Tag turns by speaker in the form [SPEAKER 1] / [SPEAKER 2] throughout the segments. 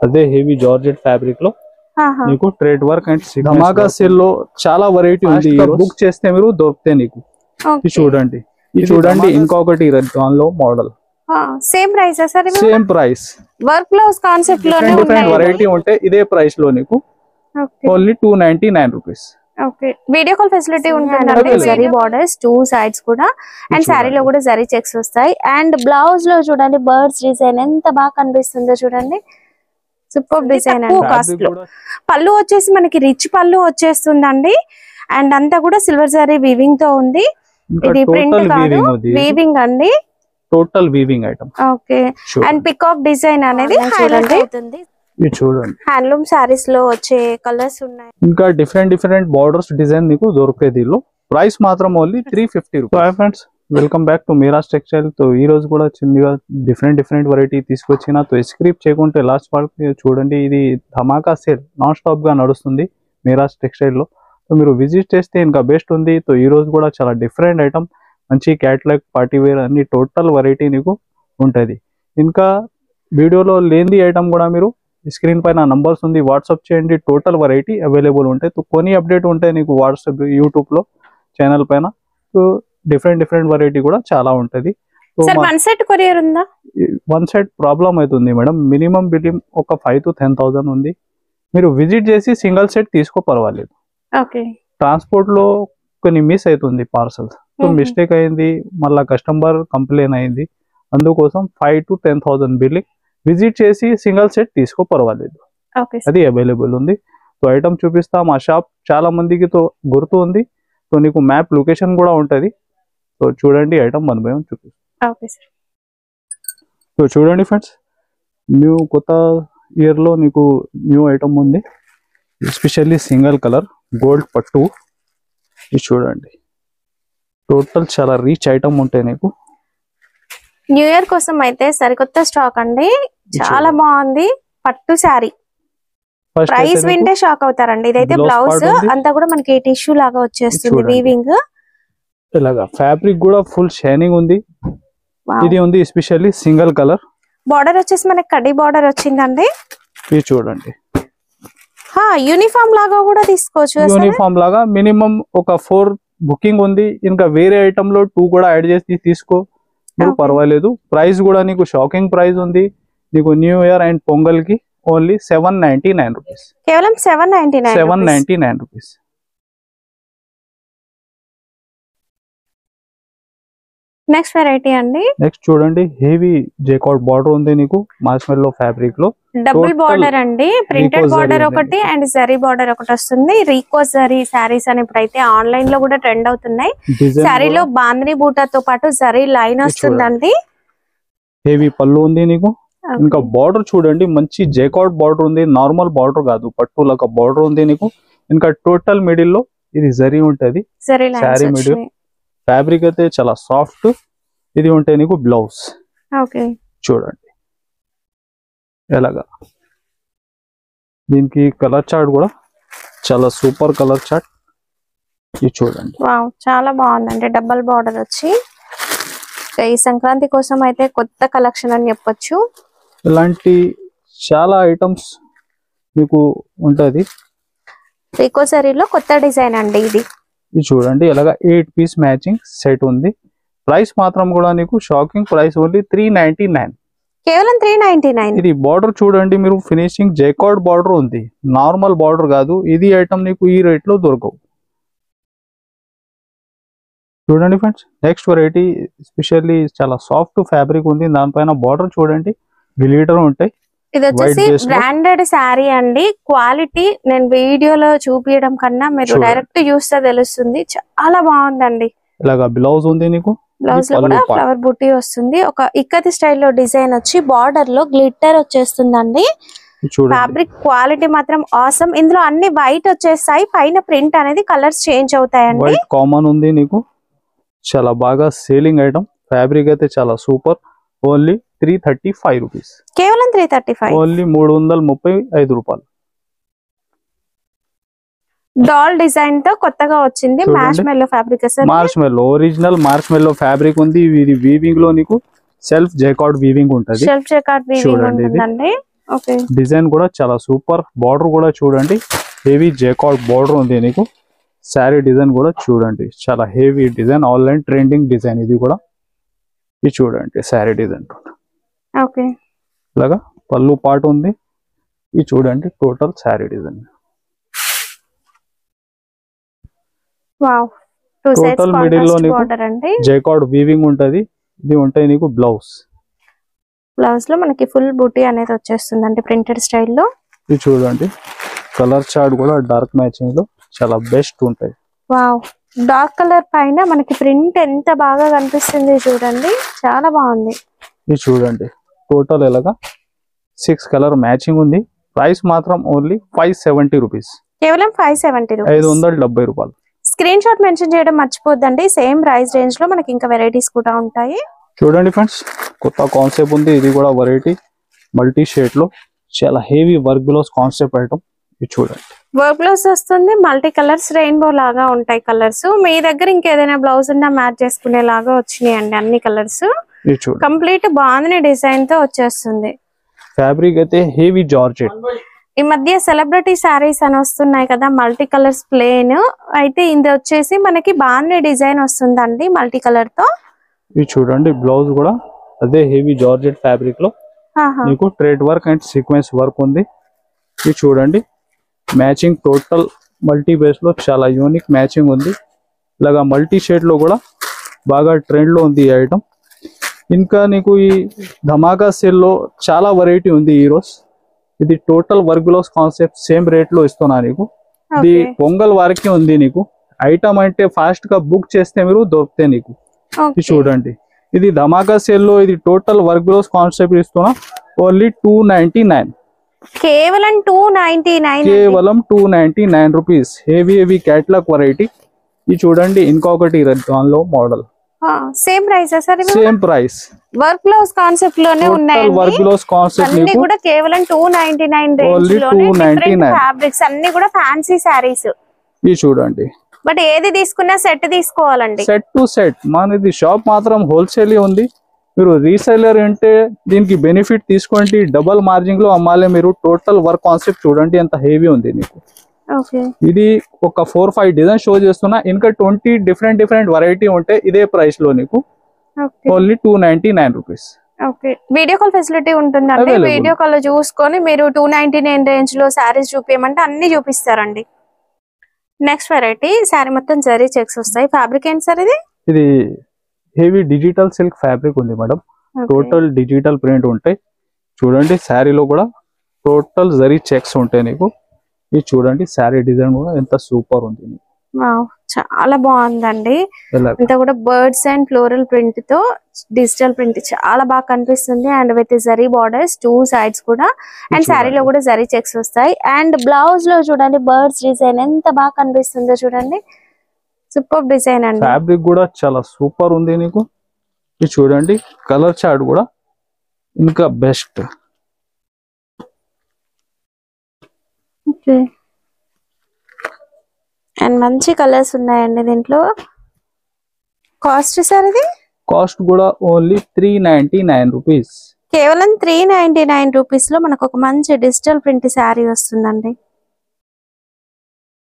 [SPEAKER 1] అదే heavy georgette fabric లో నీకు thread work and Dhamaka sale లో చాలా వెరైటీ ఉంది. బుక్ చేస్తే మీరు దొరుకుతాయి నీకు. ఇది చూడండి ఇంకొకటి దానిలో model
[SPEAKER 2] same price sir?
[SPEAKER 1] Same price,
[SPEAKER 2] work blouse concept లోనే
[SPEAKER 1] డిఫరెంట్ వెరైటీ ఉంటే ఇదే ప్రైస్ లో నీకు only 299 rupees.
[SPEAKER 2] Okay, video call facility ఉంటుందండి. జరీ బార్డర్స్ 2 సైడ్స్ కూడా అండ్ శారీలో కూడా జరీ చెక్స్ వస్తాయి. అండ్ బ్లౌజ్ లో చూడండి బర్డ్స్ డిజైన్ ఎంత బాగా కనిపిస్తుందో చూడండి, సూపర్ డిజైన్ అండి. కాస్ట్ లో పళ్ళు వచ్చేసి మనకి రిచ్ పళ్ళు వచ్చేస్తుందండి. అండ్ అంతా కూడా సిల్వర్ జరీ వీవింగ్ తో ఉంది. ఇది ప్రింట్ కాదు, వీవింగ్ అండి,
[SPEAKER 1] total weaving item.
[SPEAKER 2] Okay, and peacock design అనేది హైలైట్ అవుతుంది.
[SPEAKER 1] ఇది చూడండి
[SPEAKER 2] హ్యాండ్లూమ్ సారీస్ లో వచ్చే కలర్స్ ఉన్నాయి.
[SPEAKER 1] ఇంకా డిఫరెంట్ బార్డర్స్ డిజైన్ నీకు దొరుకుతాయి దీనిలో. ప్రైస్ మాత్రం only 350 rupees. Hi friends, welcome back to Miraj textile. తో ఈ రోజు కూడా చిన్నగా డిఫరెంట్ వెరైటీ తీసుకొచ్చిన. తో స్క్రిప్ట్ చేయకుంటే లాస్ట్ వరకు చూడండి. ఇది ధమాకా సేల్ నాన్ స్టాప్ గా నడుస్తుంది మీరాజ్ టెక్స్టైల్ లో. సో మీరు విజిట్ చేస్తే ఇంకా బెస్ట్ ఉంది. తో ఈ రోజు కూడా చాలా డిఫరెంట్ ఐటమ్, మంచి క్యాటలాగ్, పార్టీ వేర్ అన్ని టోటల్ వెరైటీ నీకు ఉంటుంది. ఇంకా వీడియోలో లేని ఐటమ్ కూడా మీరు స్క్రీన్ పైన నంబర్స్ ఉంది, వాట్సాప్ చేయండి. టోటల్ వెరైటీ అవైలబుల్ ఉంటాయి. కొన్ని అప్డేట్ ఉంటాయి నీకు వాట్సాప్, యూట్యూబ్ లో ఛానల్ పైన. సో డిఫరెంట్ వెరైటీ కూడా చాలా ఉంటది.
[SPEAKER 2] వన్ సెట్ కొరియర్ ఉందా?
[SPEAKER 1] వన్ సెట్ ప్రాబ్లం అవుతుంది మేడం. మినిమం బిల్లింగ్ ఒక 5,000 to 10,000 ఉంది. మీరు విజిట్ చేసి సింగిల్ సెట్ తీసుకో పర్వాలేదు. ట్రాన్స్పోర్ట్ లో కొన్ని మిస్ అవుతుంది పార్సల్స్. సో మిస్టేక్ అయింది, మళ్ళీ కస్టమర్ కంప్లైంట్ అయింది. అందుకోసం 5,000 to 10,000 బిల్లింగ్. విజిట్ చేసి సింగిల్ సెట్ తీసుకో పర్వాలేదు, అది అవైలబుల్ ఉంది. సో ఐటమ్ చూపిస్తా. మా షాప్ చాలా మందికి తో గుర్తు ఉంది. సో నీకు మ్యాప్ లొకేషన్ కూడా ఉంటది. సో చూడండి ఐటమ్ మన భయం చూపిస్తా. సో చూడండి ఫ్రెండ్స్, న్యూ కొత్త ఇయర్ లో నీకు న్యూ ఐటమ్ ఉంది. ఎస్పెషల్లీ సింగిల్ కలర్ గోల్డ్ పట్టు. ఇది చూడండి టోటల్ చాలా రీచ్ ఐటమ్ ఉంటాయి నీకు.
[SPEAKER 2] న్యూ ఇయర్ కోసం అయితే సరికొత్త స్టాక్ అండి, చాలా బాగుంది. పట్టు శారీ ప్రైస్ వింటే షాక్ అవుతారండి. ఇదైతే బ్లౌజ్ అంతా కూడా మనకి టిష్యూ లాగా వచ్చేస్తుంది, వీవింగ్.
[SPEAKER 1] ఇలాగా ఫ్యాబ్రిక్ కూడా ఫుల్ షైనింగ్ ఉంది. ఇది ఉంది ఎస్పెషల్లీ సింగిల్ కలర్.
[SPEAKER 2] బార్డర్ వచ్చేసి మనకి కడ్డీ బార్డర్ వచ్చిందండి.
[SPEAKER 1] ఇది చూడండి
[SPEAKER 2] యూనిఫామ్ లాగా కూడా తీసుకోవచ్చు.
[SPEAKER 1] యూనిఫామ్ లాగా మినిమం ఒక 4 బుకింగ్ ఉంది. ఇంకా వేరే ఐటమ్ లో 2 కూడా యాడ్ చేసి తీసుకో పర్వాలేదు. ప్రైస్ కూడా నీకు షాకింగ్ ప్రైస్ ఉంది. నీకు న్యూ ఇయర్ అండ్ పొంగల్ కి ఓన్లీ 799 రూపీస్.
[SPEAKER 2] కేవలం 799
[SPEAKER 1] రూపీస్.
[SPEAKER 2] నెక్స్ట్ వెరైటీ అండి.
[SPEAKER 1] నెక్స్ట్ చూడండి హెవీ జేకార్డ్ బార్డర్ ఉంది నీకు మార్ష్మెల్లో ఫ్యాబ్రిక్ లో.
[SPEAKER 2] డబుల్ బార్డర్ అండి, ప్రింటెడ్ బార్డర్ ఒకటి అండ్ జరీ బార్డర్ ఒకటి వస్తుంది. రీకో జరీ సారీస్ అని ఇప్పుడైతే ఆన్లైన్ లో కూడా ట్రెండ్ అవుతున్నాయి. సారీలో బాందిని బూటాతో పాటు జరీ లైన్ వస్తుందండి.
[SPEAKER 1] హెవీ పళ్ళు ఉంది నీకు. ఇంకా బార్డర్ చూడండి మంచి జేకార్డ్ బార్డర్ ఉంది, నార్మల్ బార్డర్ కాదు, పట్టు లాగా బార్డర్ ఉంది నీకు. ఇంకా టోటల్ మిడిల్ లో ఇది జరీ ఉంటది, సారీ మిడిల్. ఫ్యాబ్రిక్ అయితే చాలా సాఫ్ట్. ఇది ఉంటాయి నీకు బ్లౌజ్. చూడండి ఎలాగా. దీనికి కలర్ చార్ట్ కూడా చాలా సూపర్ కలర్ చార్ట్. ఇది చూడండి
[SPEAKER 2] చాలా బాగుందండి. డబల్ బార్డర్ వచ్చి ఈ సంక్రాంతి కోసం అయితే కొత్త కలెక్షన్ అని చెప్పొచ్చు.
[SPEAKER 1] ఇలాంటి చాలా ఐటమ్స్ మీకు ఉంటది.
[SPEAKER 2] రీకో సారీలో కొత్త డిజైన్ అండి ఇది.
[SPEAKER 1] ఇది చూడండి ఇలాగా 8 పీస్ మ్యాచింగ్ సెట్ ఉంది. ప్రైస్ మాత్రం కూడా నీకు షాకింగ్ ప్రైస్ ఓన్లీ 399.
[SPEAKER 2] కేవలం 399.
[SPEAKER 1] ఇది బార్డర్ చూడండి మీరు, ఫినిషింగ్ జేకార్డ్ బార్డర్ ఉంది, నార్మల్ బార్డర్ కాదు. ఇది ఐటమ్ నీకు ఈ రేట్ లో దొరకవు. చూడండి ఫ్రెండ్స్ నెక్స్ట్ వెరైటీ ఎస్పెషల్లీ చాలా సాఫ్ట్ ఫ్యాబ్రిక్ ఉంది. దానిపైన బార్డర్ చూడండి గ్లిటర్ ఉంటాయి.
[SPEAKER 2] ఇది వచ్చేసి బ్రాండెడ్ శారీ అండి. క్వాలిటీ నేను వీడియోలో చూపించడం కన్నా మీరు డైరెక్ట్ చూస్తే తెలుస్తుంది. చాలా బాగుందండి.
[SPEAKER 1] ఇలాగా బ్లౌజ్ ఉంది నీకు.
[SPEAKER 2] బ్లౌజ్ లో కూడా ఫ్లవర్ బుట్టి వస్తుంది. ఒక ఇక్కతి స్టైల్లో డిజైన్ వచ్చి బార్డర్ లో గ్లిట్టర్ వచ్చేస్తుందండి. ఫ్యాబ్రిక్ క్వాలిటీ మాత్రం ఆసమ్. ఇందులో అన్ని వైట్ వచ్చేస్తాయి, పైన ప్రింట్ అనేది కలర్స్ చేంజ్ అవుతాయండి.
[SPEAKER 1] వైట్ కామన్ ఉంది నీకు. చాలా బాగా సేలింగ్ ఐటమ్. ఫ్యాబ్రిక్ అయితే చాలా సూపర్. Only 335 rupees.
[SPEAKER 2] కేవలం 335.
[SPEAKER 1] ఓన్లీ 335 రూపాయలు.
[SPEAKER 2] డాల్ డిజైన్ తో కొత్తగా వచ్చింది. మార్ష్మెల్లో ఫ్యాబ్రిక్.
[SPEAKER 1] మార్ష్మెల్లో ఒరిజినల్ మార్ష్మెల్లో ఫ్యాబ్రిక్ ఉంది. ఇది వీవింగ్ లో నీకు సెల్ఫ్ జేకార్డ్ వీవింగ్ ఉంటది.
[SPEAKER 2] సెల్ఫ్ జేకార్డ్ వీవింగ్ ఉంటుందండి.
[SPEAKER 1] డిజైన్ కూడా చాలా సూపర్. బార్డర్ కూడా చూడండి, హెవీ జైకార్డ్ బార్డర్ ఉంది నీకు. శారీ డిజైన్ కూడా చూడండి, చాలా heavy design, online trending design ఇది కూడా. ఇది చూడండి శారీ డిజైన్ ఇలాగా పళ్ళు పాటు ఉంది. ఇది చూడండి total sari design. Total middle లో నీకు జైకార్డ్ వీవింగ్ ఉంటది. ఇది ఉంటాయి నీకు బ్లౌజ్.
[SPEAKER 2] బ్లౌజ్ లో మనకి ఫుల్ బూటీ అనేది వచ్చేస్తుంది అంటే ప్రింటెడ్ స్టైల్లో.
[SPEAKER 1] ఇది చూడండి కలర్ చార్ట్ కూడా డార్క్ మ్యాచింగ్ లో చాలా బెస్ట్ ఉంటాయి.
[SPEAKER 2] వావ్, డార్క్ కలర్ పైన మనకి ప్రింట్ ఎంత బాగా కనిపిస్తుంది చూడండి, చాలా బాగుంది.
[SPEAKER 1] ఇది చూడండి టోటల్ ఎలాగా 6 కలర్ మ్యాచింగ్ ఉంది. ప్రైస్ మాత్రం ఓన్లీ 570 రూపీస్,
[SPEAKER 2] కేవలం 570
[SPEAKER 1] 570 రూపాయలు.
[SPEAKER 2] స్క్రీన్ షాట్ మెన్షన్ చేయడం మర్చిపోద్దండి. సేమ్ ప్రైస్ రేంజ్ లో మనకి ఇంకా వెరైటీస్ కూడా ఉంటాయి.
[SPEAKER 1] చూడండి ఫ్రెండ్స్, కొత్త కాన్సెప్ట్ ఉంది. ఇది కూడా వెరైటీ మల్టీ షేడ్ లో చాలా heavy work blouse concept item. ఇది చూడండి
[SPEAKER 2] వర్క్ బ్లౌజ్ వస్తుంది, మల్టీ కలర్స్, రెయిన్బో లాగా ఉంటాయి కలర్స్. మీ దగ్గర ఇంకేదైనా బ్లౌజ్ ఉన్నా మ్యాచ్ చేసుకునే లాగా వచ్చినాయి అండి అన్ని కలర్స్. కంప్లీట్ బాగుంది డిజైన్ తో వచ్చేస్తుంది.
[SPEAKER 1] ఫ్యాబ్రిక్ అయితే హెవీ జార్జెట్.
[SPEAKER 2] ఈ మధ్య సెలబ్రిటీ సారీస్ అని వస్తున్నాయి కదా, మల్టీ కలర్స్ ప్లేన్. అయితే ఇది వచ్చేసి మనకి బాగుంది డిజైన్ వస్తుందండి మల్టీ కలర్ తో.
[SPEAKER 1] ఇది చూడండి బ్లౌజ్ కూడా అదే హెవీ జార్జెట్ ఫ్యాబ్రిక్ లో మీకు thread work and sequence work ఉంది. ఇది చూడండి మ్యాచింగ్ టోటల్ మల్టీ బేస్ లో చాలా యూనిక్ మ్యాచింగ్ ఉంది. ఇలాగా మల్టీ షేడ్ లో కూడా బాగా ట్రెండ్ లో ఉంది ఈ ఐటమ్. ఇంకా నీకు ఈ ధమాకా సేల్ లో చాలా వెరైటీ ఉంది ఈ రోజు. ఇది total work blouse concept same rate లో ఇస్తున్నా నీకు. ఇది పొంగల్ వారికి ఉంది నీకు. ఐటమ్ అంటే ఫాస్ట్ గా బుక్ చేస్తే మీరు దొరికితే నీకు. ఇది చూడండి ఇది ధమాకా సేల్ లో ఇది టోటల్ వర్క్ బ్లౌజ్ కాన్సెప్ట్ ఇస్తున్నా ఓన్లీ 299,
[SPEAKER 2] కేవలం 299,
[SPEAKER 1] కేవలం 299 రూపీస్. Heavy catalogue variety. ఇది చూడండి ఇంకొకటి దానిలో model
[SPEAKER 2] same price sir,
[SPEAKER 1] same price.
[SPEAKER 2] Work blouse concept లోనే ఉన్నాయి.
[SPEAKER 1] వర్క్ బ్లౌజ్ కాన్సెప్ట్
[SPEAKER 2] అన్ని కూడా కేవలం 299 రేంజ్ లోనే. డిఫరెంట్ ఫ్యాబ్రిక్స్ అన్ని కూడా ఫ్యాన్సీ సారీస్.
[SPEAKER 1] ఇది చూడండి
[SPEAKER 2] బట్ ఏది తీసుకున్నా సెట్ తీసుకోవాలండి,
[SPEAKER 1] సెట్ టు సెట్. మనది షాప్ మాత్రం హోల్సేల్ ఉంది. మీరు రీసెలర్ అంటే దీనికి బెనిఫిట్ తీసుకోండి, డబల్ మార్జిన్ లో అమ్మాలి మీరు. టోటల్ వర్క్ కాన్సెప్ట్ చూడండి ఎంత హెవీ ఉంది నీకు. ఇది ఒక 4-5 డిజైన్ షో చేస్తున్నా. ఇంకా 20 డిఫరెంట్ వెరైటీ ఉంటే ఇదే ప్రైస్ లో నీకు only 299 rupees.
[SPEAKER 2] Video call facility ఉంటుందండి. వీడియో కాల్ లో చూసుకొని మీరు 299 రేంజ్ లో సారీస్ చూపించమంటే అన్ని చూపిస్తారండి. నెక్స్ట్ వెరైటీ సారీ మొత్తం జరీ చెక్స్ వస్తాయి. ఫ్యాబ్రిక్ ఏంటి సార్ ఇది?
[SPEAKER 1] ఇది హెవీ డిజిటల్ సిల్క్ ఫ్యాబ్రిక్ ఉంది మేడం. టోటల్ డిజిటల్ ప్రింట్ ఉంటాయి. చూడండి శారీలో కూడా టోటల్ జరీ చెక్స్ ఉంటాయి నీకు. ఇది చూడండి శారీ డిజైన్ కూడా ఎంత సూపర్ ఉంది.
[SPEAKER 2] చాలా బాగుందండి. అంతా కూడా బర్డ్స్ అండ్ ఫ్లోరల్ ప్రింట్ తో డిజిటల్ ప్రింట్ చాలా బాగా కనిపిస్తుంది. And with zari borders 2 sides కూడా. అండ్ శారీలో కూడా జరీ చెక్స్ వస్తాయి. అండ్ బ్లౌజ్ లో చూడండి బర్డ్స్ డిజైన్ ఎంత బాగా కనిపిస్తుందో చూడండి, సూపర్ డిజైన్ అండి.
[SPEAKER 1] ఫ్యాబ్రిక్ కూడా చాలా సూపర్ ఉంది నీకు. ఇది చూడండి కలర్ చార్ట్ కూడా ఇంకా బెస్ట్.
[SPEAKER 2] అండ్ మంచి కలర్స్ ఉన్నాయండి దీంట్లో. కాస్ట్ సార్ ఇది?
[SPEAKER 1] కాస్ట్ కూడా ఓన్లీ 399 రూపీస్,
[SPEAKER 2] కేవలం 399 రూపీస్ లో మనకు ఒక మంచి డిజిటల్ ప్రింట్ శారీ వస్తుందండి.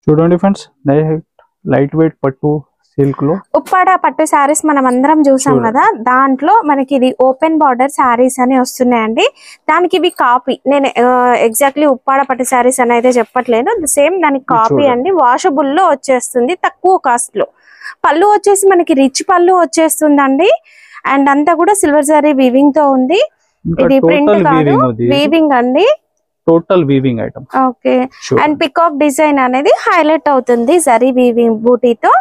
[SPEAKER 1] చూడండి ఫ్రెండ్స్ లైట్ వెయిట్ పట్టు సిల్క్ లో
[SPEAKER 2] ఉప్పాడ పట్టు శారీస్ మనం అందరం చూసాం కదా, దాంట్లో మనకి ఇది ఓపెన్ బార్డర్ శారీస్ అని వస్తున్నాయండి. దానికి ఇవి కాపీ. నేను ఎగ్జాక్ట్లీ ఉప్పాడ పట్టు శారీస్ అని అయితే చెప్పట్లేదు, సేమ్ దానికి కాపీ అండి. వాషబుల్ లో వచ్చేస్తుంది తక్కువ కాస్ట్ లో. పళ్ళు వచ్చేసి మనకి రిచ్ పళ్ళు వచ్చేస్తుందండి. అండ్ అంతా కూడా సిల్వర్ జరీ వీవింగ్ తో ఉంది. ఇది ప్రింట్ కాదు, వీవింగ్ అండి,
[SPEAKER 1] total weaving item.
[SPEAKER 2] Okay. And peacock design అనేది హైలైట్ అవుతుంది జరీ వీవింగ్ బూటీతో.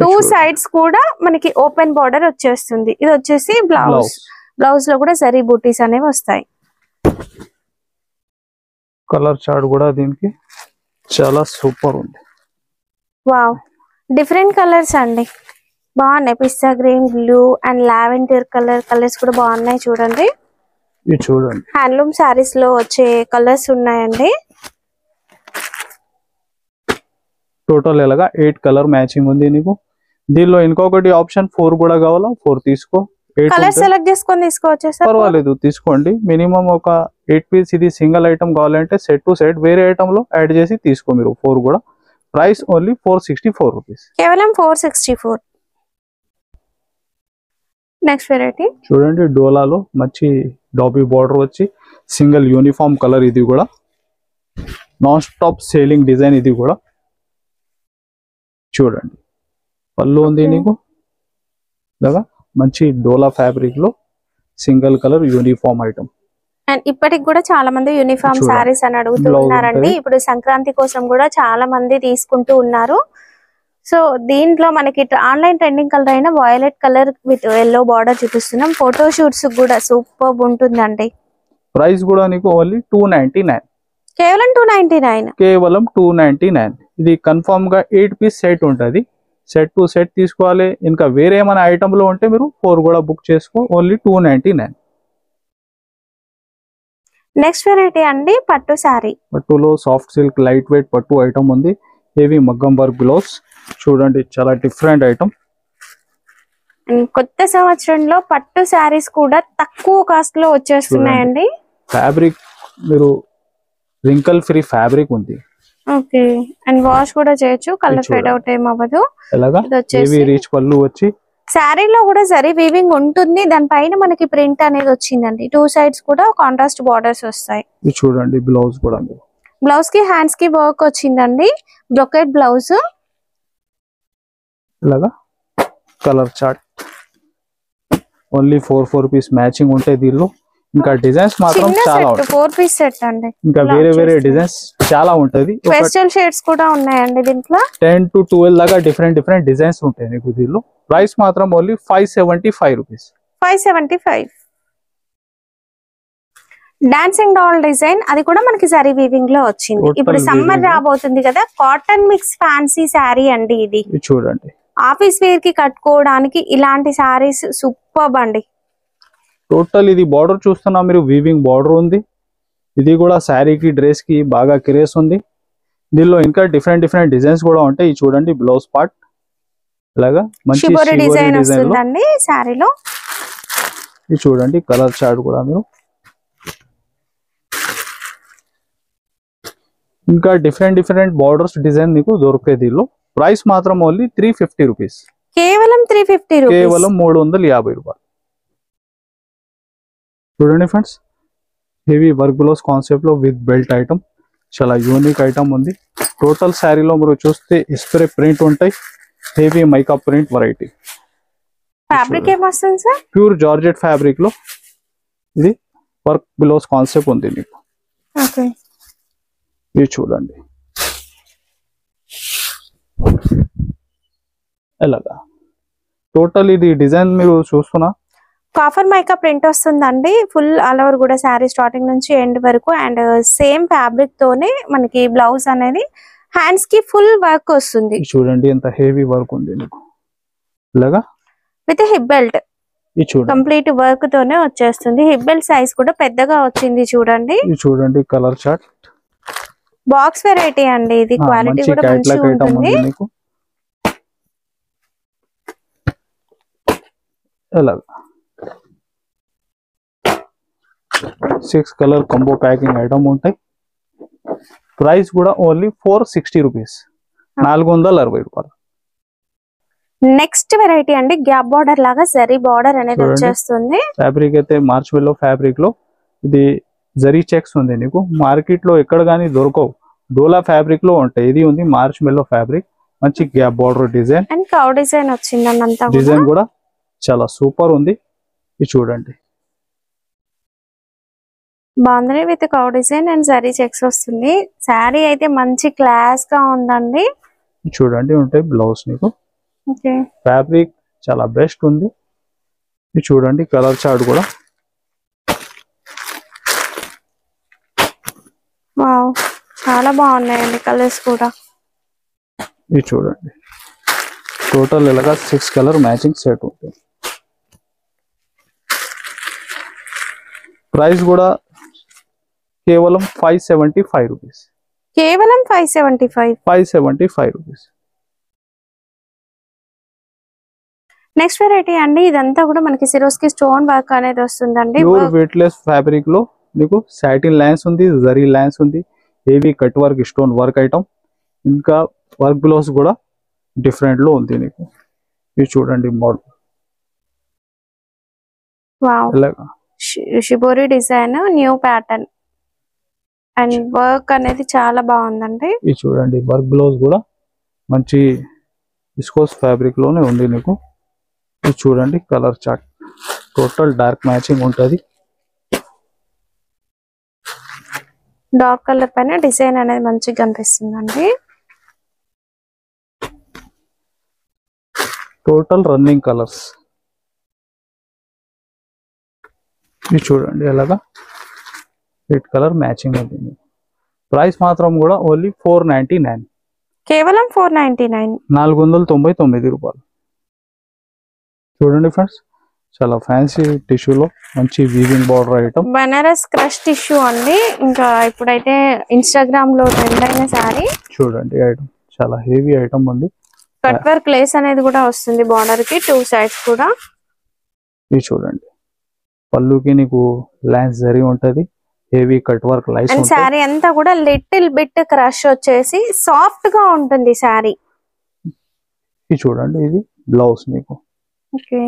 [SPEAKER 2] 2 సైడ్స్ కూడా మనకి ఓపెన్ బార్డర్ వచ్చేస్తుంది. ఇది వచ్చేసి బ్లౌజ్. బ్లౌజ్ లో కూడా జరీ బూటీస్ అనేవి వస్తాయి.
[SPEAKER 1] కలర్ చార్ట్ కూడా దీనికి చాలా సూపర్ ఉంది.
[SPEAKER 2] వావ్, డిఫరెంట్ కలర్స్ అండి, బాగున్నాయి. Pista green, blue and lavender colours కూడా బాగున్నాయి చూడండి.
[SPEAKER 1] ఇది చూడండి
[SPEAKER 2] హ్యాండ్లూమ్ సారీస్ లో వచ్చే కలర్స్ ఉన్నాయండి.
[SPEAKER 1] టోటల్ ఎలాగా 8 కలర్ మ్యాచింగ్ ఉంది నీకు. దీనిలో ఇంకొకటి ఆప్షన్ 4 కూడా కావాలా 4 తీసుకో.
[SPEAKER 2] కలర్ సెలెక్ట్ చేసుకొని తీసుకోవచ్చు సార్,
[SPEAKER 1] పర్వాలేదు తీసుకోండి. మినిమం ఒక 8 పీస్ ఇది సింగిల్ ఐటమ్ కావాలంటే సెట్ టు సెట్ వేరే ఐటమ్ లో యాడ్ చేసి తీసుకో మీరు 4 కూడా. ప్రైస్ ఓన్లీ 464 రూపీస్,
[SPEAKER 2] కేవలం 464. నెక్స్ట్ వెరైటీ
[SPEAKER 1] చూడండి డోలాలో మంచి డాబీ బార్డర్ వచ్చి సింగిల్ యూనిఫామ్ కలర్, ఇది కూడా నాన్ స్టాప్ సేలింగ్ డిజైన్. ఇది కూడా చూడండి పళ్ళు ఉంది నీకు ఇలాగా మంచి డోలా ఫ్యాబ్రిక్ లో single colour uniform item.
[SPEAKER 2] And ఇప్పటికి కూడా చాలా మంది యూనిఫామ్ సారీస్ అని అడుగుతున్నారండి. ఇప్పుడు సంక్రాంతి కోసం కూడా చాలా మంది తీసుకుంటూ ఉన్నారు. సో దీంట్లో మనకి ఆన్లైన్ ట్రెండింగ్ కలర్ అయిన violet colour with yellow border చూపిస్తున్నాం. ఫోటో షూట్స్ కూడా సూపర్ ఉంటుందండి.
[SPEAKER 1] ప్రైస్ కూడా నీకు ఓన్లీ 299,
[SPEAKER 2] కేవలం 299,
[SPEAKER 1] కేవలం 299. ఇది కన్ఫర్మ్ గా 8 పీస్ సెట్ ఉంటుంది. సెట్ టు సెట్ తీసుకోవాలి. ఇంకా వేరే ఏమైనా ఐటమ్ లో ఉంటే మీరు 4 కూడా బుక్ చేసుకో, ఓన్లీ 299.
[SPEAKER 2] నెక్స్ట్ వెరైటీ అండి పట్టు శారీ.
[SPEAKER 1] పట్టులో సాఫ్ట్ సిల్క్ లైట్ వెయిట్ పట్టు ఐటమ్ ఉంది. హెవీ మగ్గం వర్క్ బ్లౌజ్, చూడండి చాలా డిఫరెంట్ ఐటమ్.
[SPEAKER 2] కొత్త సంవత్సరంలో పట్టు శారీస్ కూడా తక్కువ కాస్ట్ లో వచ్చేస్తున్నాయండి.
[SPEAKER 1] ఫ్యాబ్రిక్ మీరు రింకల్ ఫ్రీ ఫ్యాబ్రిక్ ఉంది.
[SPEAKER 2] ఓకే, అండ్ వాష్ కూడా చేయొచ్చు, కలర్ ఫేడ్ అవుట్ ఏం అవ్వదు.
[SPEAKER 1] హెవీ రిచ్ పళ్ళు వచ్చి
[SPEAKER 2] శారీలో కూడా జరీ వీవింగ్ ఉంటుంది. దానిపైన మనకి ప్రింట్ అనేది వచ్చిందండి. 2 సైడ్స్ కూడా కాంట్రాస్ట్ బార్డర్స్ వస్తాయి.
[SPEAKER 1] చూడండి బ్లౌజ్ కూడా,
[SPEAKER 2] బ్లౌజ్ కి హ్యాండ్స్ కి వర్క్ వచ్చిందండి. బ్రొకెట్ బ్లౌజ్,
[SPEAKER 1] ఇలాగా colour chart. Only 4 piece matching ఉంటాయి దీనిలో. ఇంకా డిజైన్స్ మాత్రం చాలా ఉంటాయి.
[SPEAKER 2] 4 పీస్ సెట్ అండి.
[SPEAKER 1] ఇంకా వేరే వేరే డిజైన్స్ చాలా ఉంటది.
[SPEAKER 2] పేస్టల్ షేడ్స్ కూడా ఉన్నాయండి దీంట్లో.
[SPEAKER 1] 10 to 12 దాకా డిఫరెంట్ డిజైన్స్ ఉంటాయి నీకు దీనిలో. ప్రైస్ మాత్రం only 575 rupees,
[SPEAKER 2] 575. Dancing doll design, అది కూడా మనకి జరీ వీవింగ్ లో వచ్చింది. ఇప్పుడు సమ్మర్ రాబోతుంది కదా, కాటన్ మిక్స్ ఫ్యాన్సీ శారీ అండి ఇది.
[SPEAKER 1] చూడండి
[SPEAKER 2] ఆఫీస్ వేర్ కి కట్టుకోవడానికి ఇలాంటి శారీస్ సూపర్ అండి.
[SPEAKER 1] టోటల్ ఇది బార్డర్ చూస్తున్నా మీరు, వీవింగ్ బార్డర్ ఉంది. ఇది కూడా శారీకి డ్రెస్ కి బాగా క్రేజ్ ఉంది. దీనిలో ఇంకా డిఫరెంట్ డిజైన్స్ కూడా ఉంటాయి. చూడండి బ్లౌజ్ పార్ట్ ఇలాగా మంచి
[SPEAKER 2] డిజైన్ వస్తుందండి శారీలో.
[SPEAKER 1] ఇది చూడండి కలర్ చార్ట్ కూడా మీరు. ఇంకా డిఫరెంట్ బార్డర్స్ డిజైన్ నీకు దొరుకుతాయి దీనిలో. ప్రైస్ మాత్రం ఓన్లీ 350 రూపీస్,
[SPEAKER 2] కేవలం 350 రూపీస్,
[SPEAKER 1] కేవలం 350 రూపాయలు. చూడండి friends, heavy work blouse concept లో విత్ బెల్ట్ ఐటమ్, చాలా యూనిక్ ఐటమ్ ఉంది. టోటల్ శారీలో మీరు చూస్తే స్ప్రే ప్రింట్ ఉంటాయి. హెవీ మైకప్ ప్రింట్ వెరైటీ.
[SPEAKER 2] ఫ్యాబ్రిక్ ఏమొస్తుంది సార్?
[SPEAKER 1] ప్యూర్ జార్జెట్ ఫ్యాబ్రిక్ లో ఇది వర్క్ బ్లౌజ్ కాన్సెప్ట్ ఉంది మీకు.
[SPEAKER 2] ఓకే,
[SPEAKER 1] ఇది చూడండి ఎలాగా టోటల్ ఇది డిజైన్ మీరు చూస్తున్నా.
[SPEAKER 2] కాఫర్ మైకా ప్రింట్ వస్తుందండి. ఫుల్ ఆల్ ఓవర్ కూడా శారీ స్టార్టింగ్ నుంచి ఎండ్ వరకు. అండ్ సేమ్ ఫ్యాబ్రిక్ తోనే మనకి బ్లౌజ్ అనేది, హ్యాండ్స్ కి ఫుల్ వర్క్ వస్తుంది.
[SPEAKER 1] చూడండి ఎంత హెవీ వర్క్ ఉంది మీకు ఇలాగా
[SPEAKER 2] with hip belt. Complete work తోనే వచ్చేస్తుంది. హిప్ బెల్ట్ సైజ్ కూడా పెద్దగా వచ్చింది చూడండి.
[SPEAKER 1] చూడండి కలర్ చార్ట్.
[SPEAKER 2] బాక్స్ వెరైటీ అండి ఇది. క్వాలిటీ కూడా మంచిగా ఉంటుంది.
[SPEAKER 1] ఇలాగా 6 కలర్ కాంబో ప్యాకింగ్ ఐటమ్ ఉంటాయి. ప్రైస్ కూడా ఓన్లీ 460 రూపీస్, 460 రూపాయలు.
[SPEAKER 2] నెక్స్ట్ వెరైటీ అండి గ్యాప్ బార్డర్ లాగా జరీ బార్డర్ అనేది వచ్చేస్తుంది.
[SPEAKER 1] ఫ్యాబ్రిక్ అయితే మార్చ్ మెల్లో ఫ్యాబ్రిక్ లో ఇది జరీ చెక్స్ ఉంది నీకు. మార్కెట్ లో ఎక్కడ గానీ దొరకవు, డోలా ఫ్యాబ్రిక్ లో ఉంటాయి. ఇది ఉంది మార్చ్ మెల్లో ఫ్యాబ్రిక్, మంచి gap border design
[SPEAKER 2] and cow design వచ్చిందండి. అంతా
[SPEAKER 1] డిజైన్ కూడా చాలా సూపర్ ఉంది. ఇది చూడండి
[SPEAKER 2] బాగుంది with cow design and zari checks వస్తుంది. శారీ అయితే మంచి క్లాస్ గా ఉందండి.
[SPEAKER 1] చూడండి ఉంటాయి బ్లౌజ్ నీకు.
[SPEAKER 2] ఓకే,
[SPEAKER 1] ఫ్యాబ్రిక్ చాలా బెస్ట్ ఉంది. ఇది చూడండి కలర్ చార్ట్ కూడా.
[SPEAKER 2] వావ్, చాలా బాగున్నాయండి కలర్స్ కూడా.
[SPEAKER 1] ఇది చూడండి టోటల్ ఇలాగా 6 కలర్ మ్యాచింగ్ సెట్ ఉంటుంది. ప్రైస్ కూడా కేవలం 575 రూపీస్,
[SPEAKER 2] కేవలం 575
[SPEAKER 1] 575 రూపీస్.
[SPEAKER 2] నెక్స్ట్ వెరైటీ అండి, ఇదంతా కూడా మనకి సిరోస్కి స్టోన్ వర్క్ అనేది వస్తుందండి.
[SPEAKER 1] ప్యూర్ వెయిట్లెస్ ఫ్యాబ్రిక్ లో మీకు సాటిన్ లైన్స్ ఉంది, జరీ లైన్స్ ఉంది, heavy cut work stone work item, ఇంకా వర్క్ బ్లౌజ్ కూడా డిఫరెంట్ లో ఉంది నీకు. ఇది చూడండి model.
[SPEAKER 2] Wow, shibori design, new pattern and work అనేది చాలా బాగుందండి.
[SPEAKER 1] ఇది చూడండి వర్క్ బ్లౌజ్ కూడా మంచి విస్కోస్ ఫ్యాబ్రిక్ లోనే ఉంది నీకు. ఇది చూడండి colour chart total dark matching ఉంటది.
[SPEAKER 2] డార్క్ కలర్ పైన డిజైన్ అనేది మంచిగా కనిపిస్తుందండి.
[SPEAKER 1] Total running colours. ఇది చూడండి అలాగా రెడ్ కలర్ మ్యాచింగ్ ఉంది. ప్రైస్ మాత్రం కూడా ఓన్లీ 499,
[SPEAKER 2] కేవలం 499,
[SPEAKER 1] 499 రూపాయలు. చూడండి ఫ్రెండ్స్, చాలా ఫ్యాన్సీ టిష్యూలో మంచి weaving border item,
[SPEAKER 2] Banaras crush tissue అండి. ఇంకా ఇప్పుడైతే ఇన్స్టాగ్రామ్ లో ట్రెండ్ అయిన సారీ.
[SPEAKER 1] చూడండి ఐటమ్ చాలా హెవీ ఐటమ్ ఉంది.
[SPEAKER 2] కట్ వర్క్ లేస్ అనేది కూడా వస్తుంది బార్డర్ కి 2 సైడ్స్ కూడా.
[SPEAKER 1] ఇది చూడండి పళ్ళుకి నీకు లైన్స్ జరీ ఉంటది, heavy cut work lines
[SPEAKER 2] and sorry అంతా కూడా లిటిల్ బిట్ క్రష్ వచ్చేసి సాఫ్ట్ గా ఉంటుంది సారీ.
[SPEAKER 1] ఇది చూడండి ఇది బ్లౌజ్ నీకు.
[SPEAKER 2] ఓకే,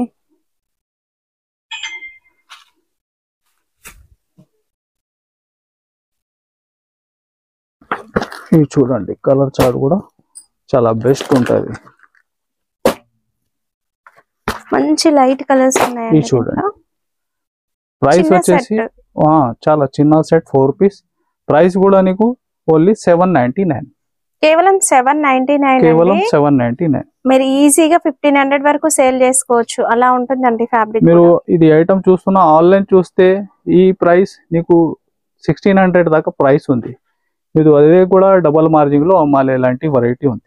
[SPEAKER 1] ఇది చూడండి కలర్ చార్ట్ కూడా చాలా బెస్ట్ ఉంటది.
[SPEAKER 2] మంచి లైట్ కలర్స్ ఉన్నాయి.
[SPEAKER 1] ఇది చూడండి ప్రైస్ వచ్చేసి చాలా చిన్న సెట్ 4 పీస్. ప్రైస్ కూడా నీకు ఓన్లీ 799,
[SPEAKER 2] కేవలం 799,
[SPEAKER 1] కేవలం 799.
[SPEAKER 2] మీరు ఈజీగా 1500 వరకు సేల్ చేసుకోవచ్చు, అలా ఉంటుందండి ఫ్యాబ్రిక్.
[SPEAKER 1] మీరు ఇది ఐటమ్ చూస్తున్నా ఆన్లైన్ చూస్తే ఈ ప్రైస్ నీకు 1600 దాకా ప్రైస్ ఉంది. మీరు అదే కూడా డబల్ మార్జిన్ లో అమ్మాలి, ఇలాంటి వెరైటీ ఉంది.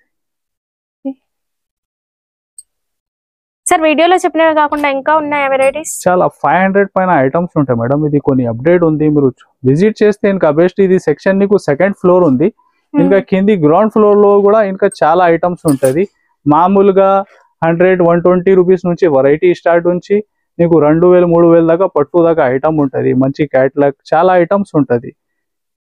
[SPEAKER 2] సార్ వీడియోలో చెప్పినవి కాకుండా ఇంకా ఉన్నాయి వెరైటీస్?
[SPEAKER 1] చాలా 500 పైన ఐటమ్స్ ఉంటాయి మేడం. ఇది కొన్ని అప్డేట్ ఉంది, మీరు విజిట్ చేస్తే ఇంకా బెస్ట్. ఇది సెక్షన్ నీకు సెకండ్ ఫ్లోర్ ఉంది, ఇంకా కింది గ్రౌండ్ ఫ్లోర్ లో కూడా ఇంకా చాలా ఐటమ్స్ ఉంటది. మామూలుగా 100-120 రూపీస్ నుంచి వెరైటీ స్టార్ట్ నుంచి నీకు 2000-3000 దాకా పట్టు దాకా ఐటమ్ ఉంటది. మంచి క్యాట్లాగ్ చాలా ఐటమ్స్ ఉంటది.